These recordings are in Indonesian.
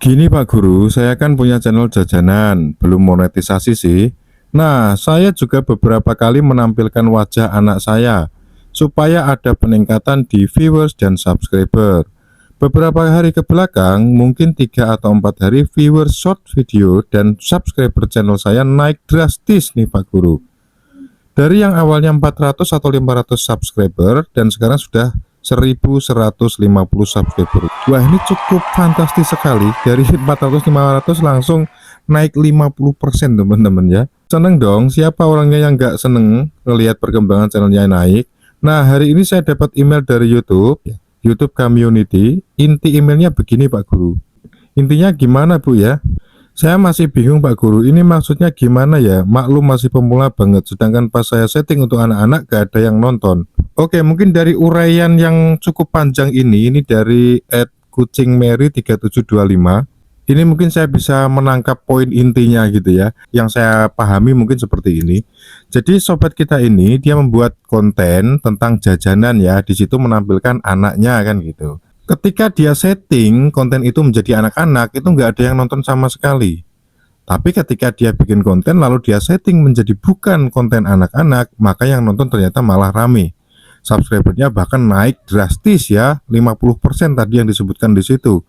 Gini Pak Guru, saya kan punya channel jajanan, belum monetisasi sih. Nah, saya juga beberapa kali menampilkan wajah anak saya, supaya ada peningkatan di viewers dan subscriber. Beberapa hari ke belakang, mungkin 3 atau 4 hari viewers short video dan subscriber channel saya naik drastis nih Pak Guru. Dari yang awalnya 400 atau 500 subscriber dan sekarang sudah 1150 subscriber. Wah, ini cukup fantastis sekali. Dari 400-500 langsung naik 50% teman-teman ya. Seneng dong, siapa orangnya yang nggak seneng ngelihat perkembangan channelnya naik. Nah, hari ini saya dapat email dari YouTube, YouTube Community. Inti emailnya begini Pak Guru. Intinya gimana Bu ya? Saya masih bingung Pak Guru, ini maksudnya gimana ya? Maklum masih pemula banget, sedangkan pas saya setting untuk anak-anak gak ada yang nonton. Oke, mungkin dari uraian yang cukup panjang ini dari @kucingmary3725. Ini mungkin saya bisa menangkap poin intinya gitu ya. Yang saya pahami mungkin seperti ini. Jadi sobat kita ini dia membuat konten tentang jajanan ya, di situ menampilkan anaknya kan gitu. Ketika dia setting konten itu menjadi anak-anak, itu nggak ada yang nonton sama sekali. Tapi ketika dia bikin konten lalu dia setting menjadi bukan konten anak-anak, maka yang nonton ternyata malah rame. Subscribernya bahkan naik drastis ya, 50% tadi yang disebutkan di situ.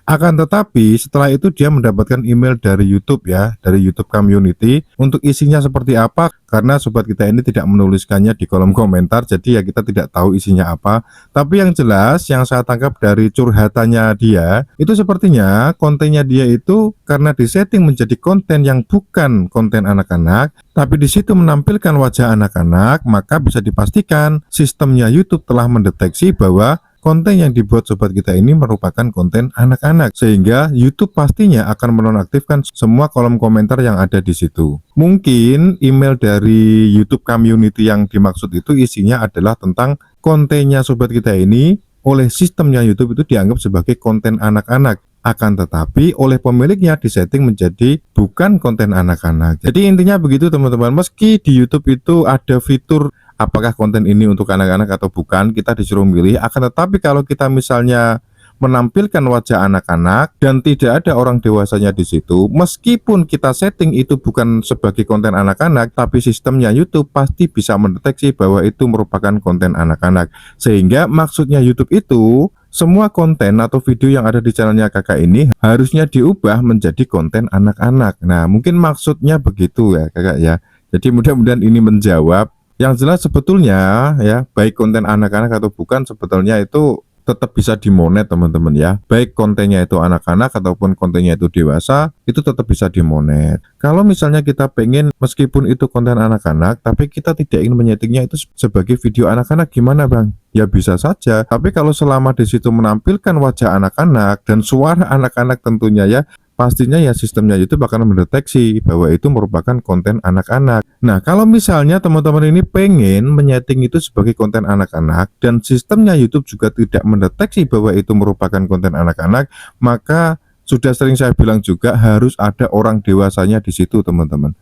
Akan tetapi setelah itu dia mendapatkan email dari YouTube ya, dari YouTube Community. Untuk isinya seperti apa, karena sobat kita ini tidak menuliskannya di kolom komentar, jadi ya kita tidak tahu isinya apa. Tapi yang jelas yang saya tangkap dari curhatannya dia, itu sepertinya kontennya dia itu karena disetting menjadi konten yang bukan konten anak-anak, tapi di situ menampilkan wajah anak-anak, maka bisa dipastikan sistemnya YouTube telah mendeteksi bahwa konten yang dibuat sobat kita ini merupakan konten anak-anak, sehingga YouTube pastinya akan menonaktifkan semua kolom komentar yang ada di situ. Mungkin email dari YouTube Community yang dimaksud itu isinya adalah tentang kontennya sobat kita ini oleh sistemnya YouTube itu dianggap sebagai konten anak-anak. Akan tetapi oleh pemiliknya disetting menjadi bukan konten anak-anak. Jadi intinya begitu teman-teman. Meski di YouTube itu ada fitur apakah konten ini untuk anak-anak atau bukan, kita disuruh milih. Akan tetapi kalau kita misalnya menampilkan wajah anak-anak dan tidak ada orang dewasanya di situ, meskipun kita setting itu bukan sebagai konten anak-anak, tapi sistemnya YouTube pasti bisa mendeteksi bahwa itu merupakan konten anak-anak. Sehingga maksudnya YouTube itu semua konten atau video yang ada di channelnya kakak ini harusnya diubah menjadi konten anak-anak. Nah, mungkin maksudnya begitu ya kakak ya. Jadi mudah-mudahan ini menjawab. Yang jelas sebetulnya ya, baik konten anak-anak atau bukan, sebetulnya itu tetap bisa dimonet teman-teman ya. Baik kontennya itu anak-anak ataupun kontennya itu dewasa, itu tetap bisa dimonet. Kalau misalnya kita pengen meskipun itu konten anak-anak, tapi kita tidak ingin menyetingnya itu sebagai video anak-anak, gimana bang? Ya bisa saja, tapi kalau selama di situ menampilkan wajah anak-anak dan suara anak-anak tentunya ya, pastinya ya sistemnya YouTube akan mendeteksi bahwa itu merupakan konten anak-anak. Nah, kalau misalnya teman-teman ini pengen menyeting itu sebagai konten anak-anak dan sistemnya YouTube juga tidak mendeteksi bahwa itu merupakan konten anak-anak, maka sudah sering saya bilang juga harus ada orang dewasanya di situ teman-teman.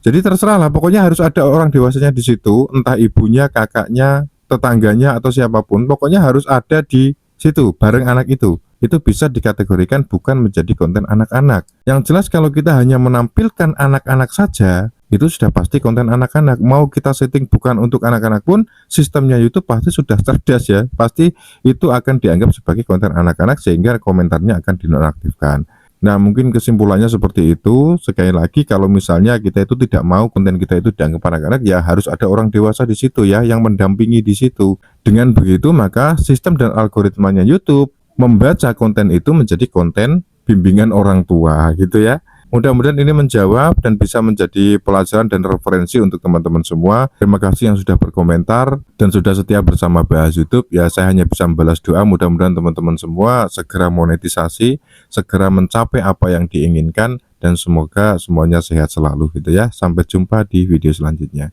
Jadi terserah lah, pokoknya harus ada orang dewasanya di situ, entah ibunya, kakaknya, tetangganya atau siapapun, pokoknya harus ada di situ bareng anak itu bisa dikategorikan bukan menjadi konten anak-anak. Yang jelas kalau kita hanya menampilkan anak-anak saja, itu sudah pasti konten anak-anak. Mau kita setting bukan untuk anak-anak pun, sistemnya YouTube pasti sudah cerdas ya, pasti itu akan dianggap sebagai konten anak-anak sehingga komentarnya akan dinonaktifkan. Nah, mungkin kesimpulannya seperti itu. Sekali lagi, kalau misalnya kita itu tidak mau konten kita itu dianggap anak-anak, ya harus ada orang dewasa di situ ya, yang mendampingi di situ. Dengan begitu, maka sistem dan algoritmanya YouTube membaca konten itu menjadi konten bimbingan orang tua gitu ya. Mudah-mudahan ini menjawab dan bisa menjadi pelajaran dan referensi untuk teman-teman semua. Terima kasih yang sudah berkomentar dan sudah setia bersama Bahas YouTube. Ya, saya hanya bisa membalas doa, mudah-mudahan teman-teman semua segera monetisasi, segera mencapai apa yang diinginkan, dan semoga semuanya sehat selalu gitu ya. Sampai jumpa di video selanjutnya.